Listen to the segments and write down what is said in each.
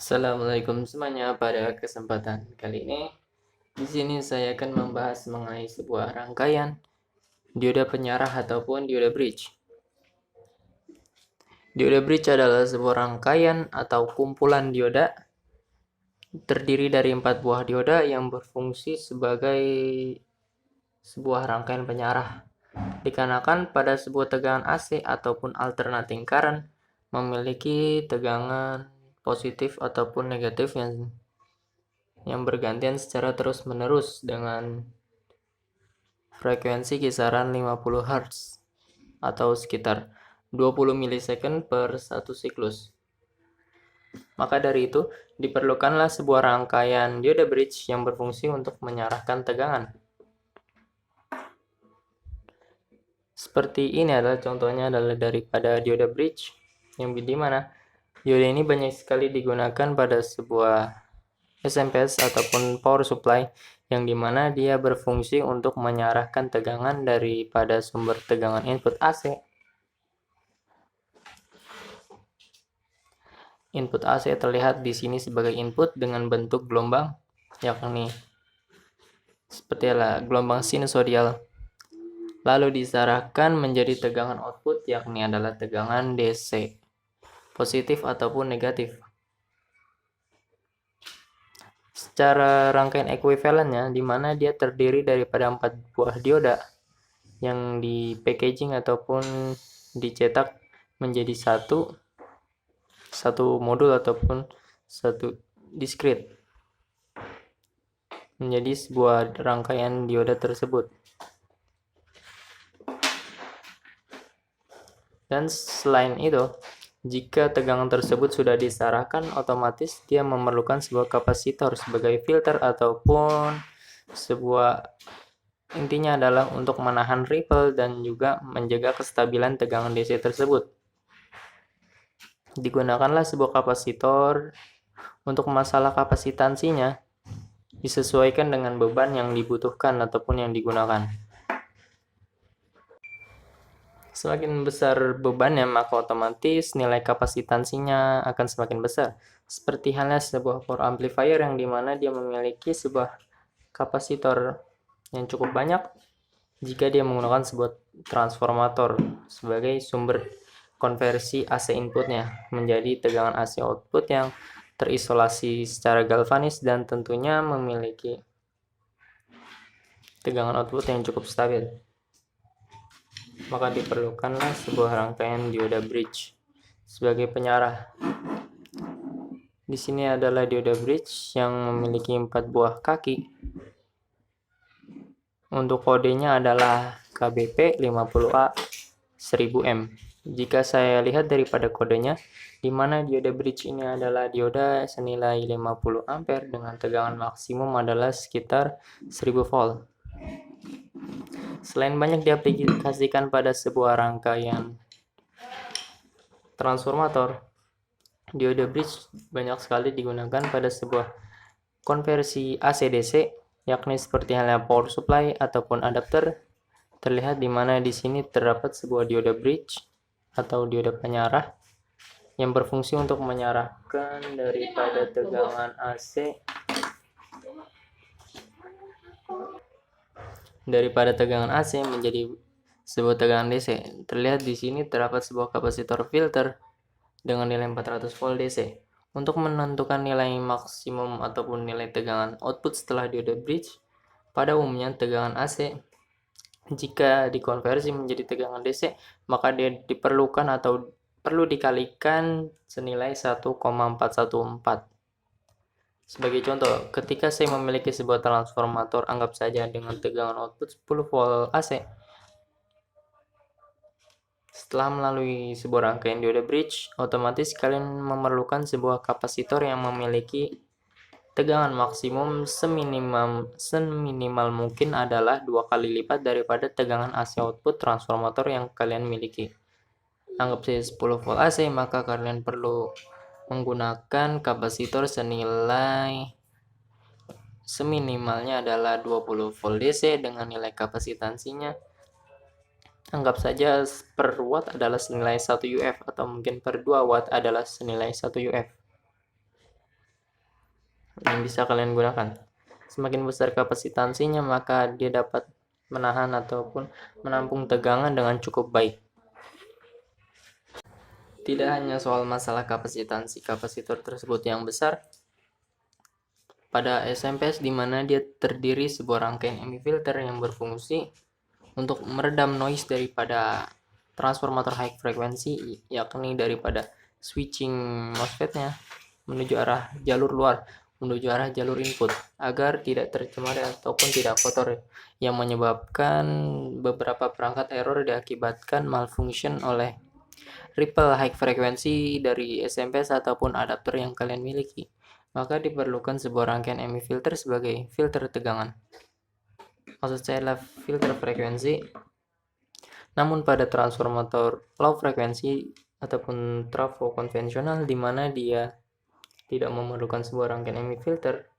Assalamualaikum semuanya. Pada kesempatan kali ini, di sini saya akan membahas mengenai sebuah rangkaian dioda penyarah ataupun dioda bridge. Dioda bridge adalah sebuah rangkaian atau kumpulan dioda terdiri dari 4 buah dioda yang berfungsi sebagai sebuah rangkaian penyarah. Dikarenakan pada sebuah tegangan AC ataupun alternating current memiliki tegangan positif ataupun negatif yang bergantian secara terus-menerus dengan frekuensi kisaran 50 Hz atau sekitar 20 milisecond per satu siklus. Maka dari itu, diperlukanlah sebuah rangkaian dioda bridge yang berfungsi untuk menyarahkan tegangan. Seperti ini adalah contohnya daripada dioda bridge yang di mana dioda ini banyak sekali digunakan pada sebuah SMP ataupun power supply yang dimana dia berfungsi untuk menyarahkan tegangan daripada sumber tegangan input AC. Input AC terlihat di sini sebagai input dengan bentuk gelombang, yakni seperti gelombang sinusoidal. Lalu disarahkan menjadi tegangan output, yakni adalah tegangan DC, positif ataupun negatif. Secara rangkaian ekuivalennya, di mana dia terdiri daripada 4 buah dioda yang di packaging ataupun dicetak menjadi satu modul ataupun satu discrete menjadi sebuah rangkaian dioda tersebut. Dan selain itu, jika tegangan tersebut sudah disarahkan, otomatis dia memerlukan sebuah kapasitor sebagai filter ataupun sebuah intinya adalah untuk menahan ripple dan juga menjaga kestabilan tegangan DC tersebut. Digunakanlah sebuah kapasitor untuk masalah kapasitansinya disesuaikan dengan beban yang dibutuhkan ataupun yang digunakan. Semakin besar bebannya, maka otomatis nilai kapasitansinya akan semakin besar. Seperti halnya sebuah power amplifier yang dimana dia memiliki sebuah kapasitor yang cukup banyak jika dia menggunakan sebuah transformator sebagai sumber konversi AC inputnya menjadi tegangan AC output yang terisolasi secara galvanis dan tentunya memiliki tegangan output yang cukup stabil. Maka diperlukanlah sebuah rangkaian dioda bridge sebagai penyarah. Di sini adalah dioda bridge yang memiliki 4 buah kaki. Untuk kodenya adalah KBP 50A 1000M. Jika saya lihat daripada kodenya, di mana dioda bridge ini adalah dioda senilai 50 ampere dengan tegangan maksimum adalah sekitar 1000 volt. Selain banyak diaplikasikan pada sebuah rangkaian transformator, dioda bridge banyak sekali digunakan pada sebuah konversi AC/DC, yakni seperti halnya power supply ataupun adapter. Terlihat di mana di sini terdapat sebuah dioda bridge atau dioda penyarah yang berfungsi untuk menyarahkan daripada tegangan AC menjadi sebuah tegangan DC. Terlihat di sini terdapat sebuah kapasitor filter dengan nilai 400 volt DC. Untuk menentukan nilai maksimum ataupun nilai tegangan output setelah dioda bridge, pada umumnya tegangan AC jika dikonversi menjadi tegangan DC, maka dia diperlukan atau perlu dikalikan senilai 1,414. Sebagai contoh, ketika saya memiliki sebuah transformator, anggap saja dengan tegangan output 10 volt AC. Setelah melalui sebuah rangkaian dioda bridge, otomatis kalian memerlukan sebuah kapasitor yang memiliki tegangan maksimum seminimal mungkin adalah 2 kali lipat daripada tegangan AC output transformator yang kalian miliki. Anggap saja 10 volt AC, maka kalian perlu menggunakan kapasitor senilai seminimalnya adalah 20 volt DC dengan nilai kapasitansinya anggap saja per watt adalah senilai 1 UF atau mungkin per 2 watt adalah senilai 1 UF. yang bisa kalian gunakan. Semakin besar kapasitansinya, maka dia dapat menahan ataupun menampung tegangan dengan cukup baik. Tidak hanya soal masalah kapasitansi kapasitor tersebut yang besar, pada SMPS di mana dia terdiri sebuah rangkaian EMI filter yang berfungsi untuk meredam noise daripada transformator high frekuensi, yakni daripada switching MOSFET-nya menuju arah jalur luar, menuju arah jalur input, agar tidak tercemar ataupun tidak kotor, yang menyebabkan beberapa perangkat error diakibatkan malfunction oleh ripple high frekuensi dari SMPS ataupun adapter yang kalian miliki. Maka diperlukan sebuah rangkaian EMI filter sebagai filter tegangan. Maksud saya adalah filter frekuensi. Namun pada transformator low frekuensi ataupun trafo konvensional di mana dia tidak memerlukan sebuah rangkaian EMI filter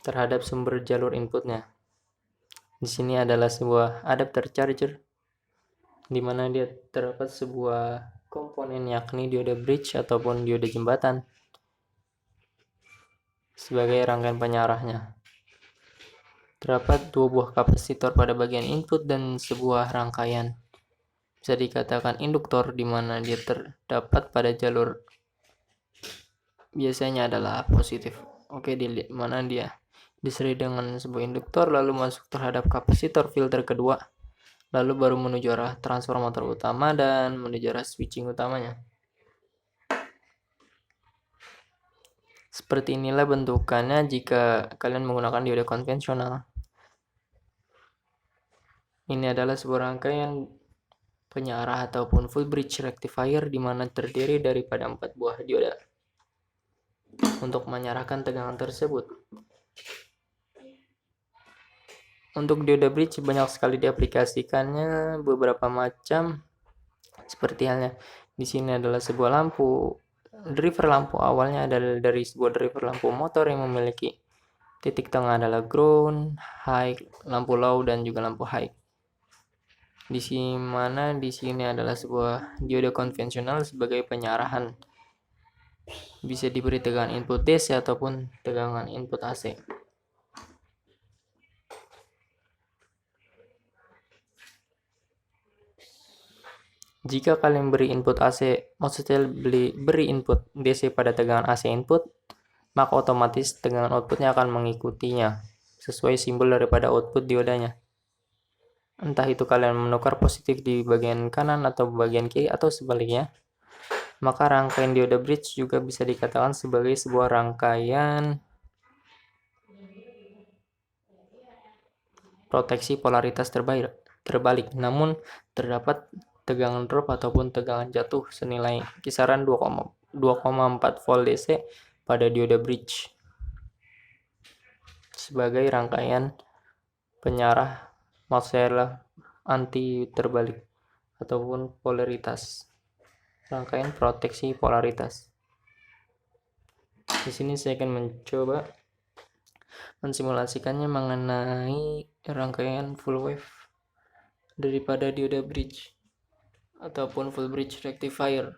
terhadap sumber jalur inputnya. Di sini adalah sebuah adapter charger di mana dia terdapat sebuah komponen yakni diode bridge ataupun diode jembatan sebagai rangkaian penyarahnya. Terdapat dua buah kapasitor pada bagian input dan sebuah rangkaian bisa dikatakan induktor di mana dia terdapat pada jalur biasanya adalah positif. Oke, di mana dia diseri dengan sebuah induktor lalu masuk terhadap kapasitor filter kedua, lalu baru menuju arah transformator utama dan menuju arah switching utamanya. Seperti inilah bentukannya jika kalian menggunakan diode konvensional. Ini adalah sebuah rangkaian penyarah ataupun full bridge rectifier di mana terdiri daripada 4 buah diode untuk menyarahkan tegangan tersebut. Untuk diode bridge banyak sekali diaplikasikannya beberapa macam, seperti halnya di sini adalah sebuah lampu driver. Lampu awalnya adalah dari sebuah driver lampu motor yang memiliki titik tengah adalah ground, high, lampu low dan juga lampu high. Di sini adalah sebuah diode konvensional sebagai penyarahan. Bisa diberi tegangan input DC ataupun tegangan input AC. Jika kalian beri input AC, maksudnya beri input DC pada tegangan AC input, maka otomatis tegangan outputnya akan mengikutinya sesuai simbol daripada output diodanya. Entah itu kalian menukar positif di bagian kanan atau bagian kiri atau sebaliknya, maka rangkaian diode bridge juga bisa dikatakan sebagai sebuah rangkaian proteksi polaritas terbalik. Namun terdapat tegangan drop ataupun tegangan jatuh senilai kisaran 2,4 volt DC pada diode bridge sebagai rangkaian penyarah maksudnya anti terbalik ataupun polaritas, rangkaian proteksi polaritas. Di sini saya akan mencoba mensimulasikannya mengenai rangkaian full wave daripada diode bridge ataupun full bridge rectifier.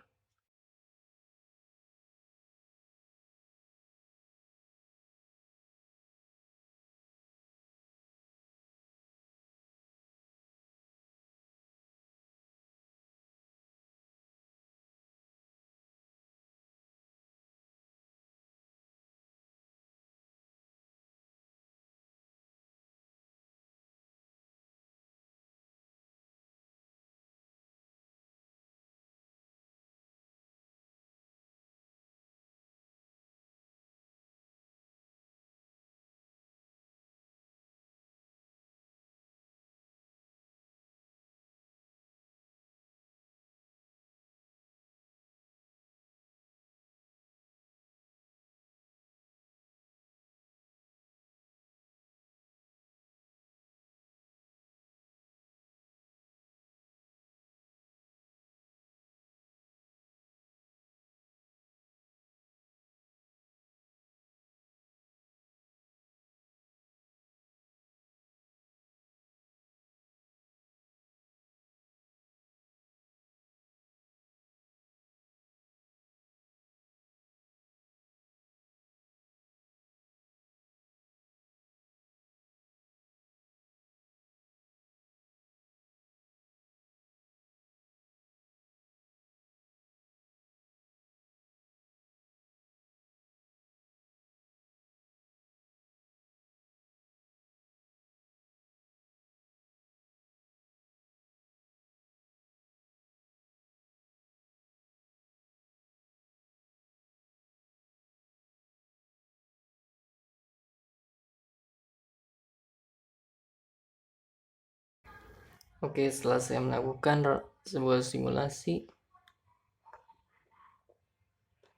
Oke, setelah saya melakukan sebuah simulasi,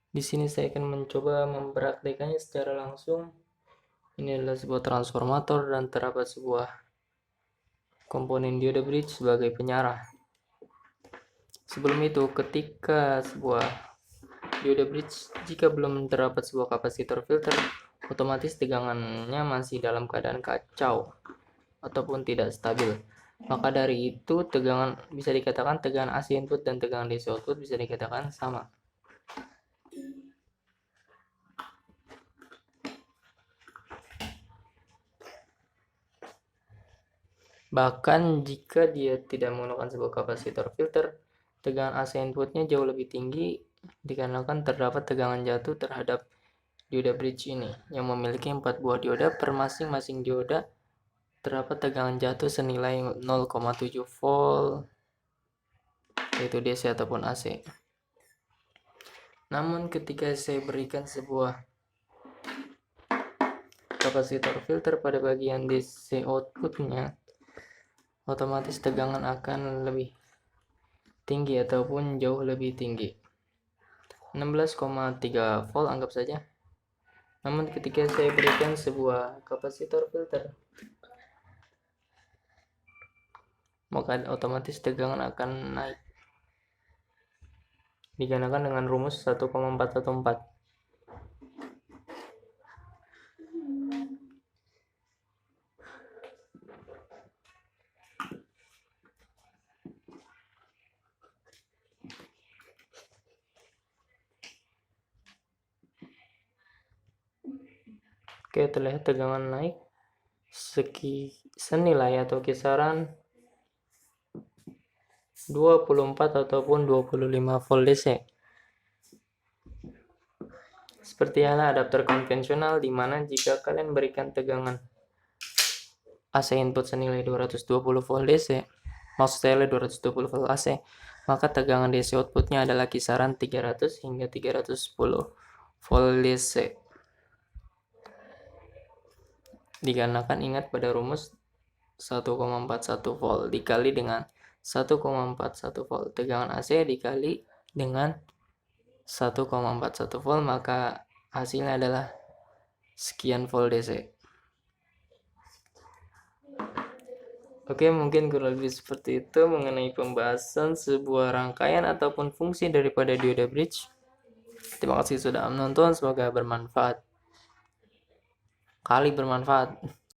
di sini saya akan mencoba mempraktekannya secara langsung. Ini adalah sebuah transformator dan terdapat sebuah komponen dioda bridge sebagai penyarah. Sebelum itu, ketika sebuah dioda bridge jika belum terdapat sebuah kapasitor filter, otomatis tegangannya masih dalam keadaan kacau ataupun tidak stabil. Maka dari itu tegangan bisa dikatakan tegangan AC input dan tegangan DC output bisa dikatakan sama. Bahkan jika dia tidak menggunakan sebuah kapasitor filter, tegangan AC inputnya jauh lebih tinggi dikarenakan terdapat tegangan jatuh terhadap dioda bridge ini yang memiliki 4 buah dioda. Per masing-masing dioda terdapat tegangan jatuh senilai 0,7 volt, yaitu DC ataupun AC. Namun ketika saya berikan sebuah kapasitor filter pada bagian DC outputnya, otomatis tegangan akan lebih tinggi ataupun jauh lebih tinggi, 16,3 volt anggap saja. Namun ketika saya berikan sebuah kapasitor filter, maka otomatis tegangan akan naik dikarenakan dengan rumus 1,414. Oke, terlihat tegangan naik senilai atau kisaran 24 ataupun 25 volt DC. Seperti halnya adapter konvensional, di mana jika kalian berikan tegangan AC input senilai 220 volt DC, maksud saya 220 volt AC, maka tegangan DC outputnya adalah kisaran 300 hingga 310 volt DC. Dikarenakan ingat pada rumus 1,41 volt dikali dengan 1,41 volt, tegangan AC dikali dengan 1,41 volt, maka hasilnya adalah sekian volt DC. Oke, mungkin kurang lebih seperti itu mengenai pembahasan sebuah rangkaian ataupun fungsi daripada dioda bridge. Terima kasih sudah menonton, semoga bermanfaat. Bermanfaat.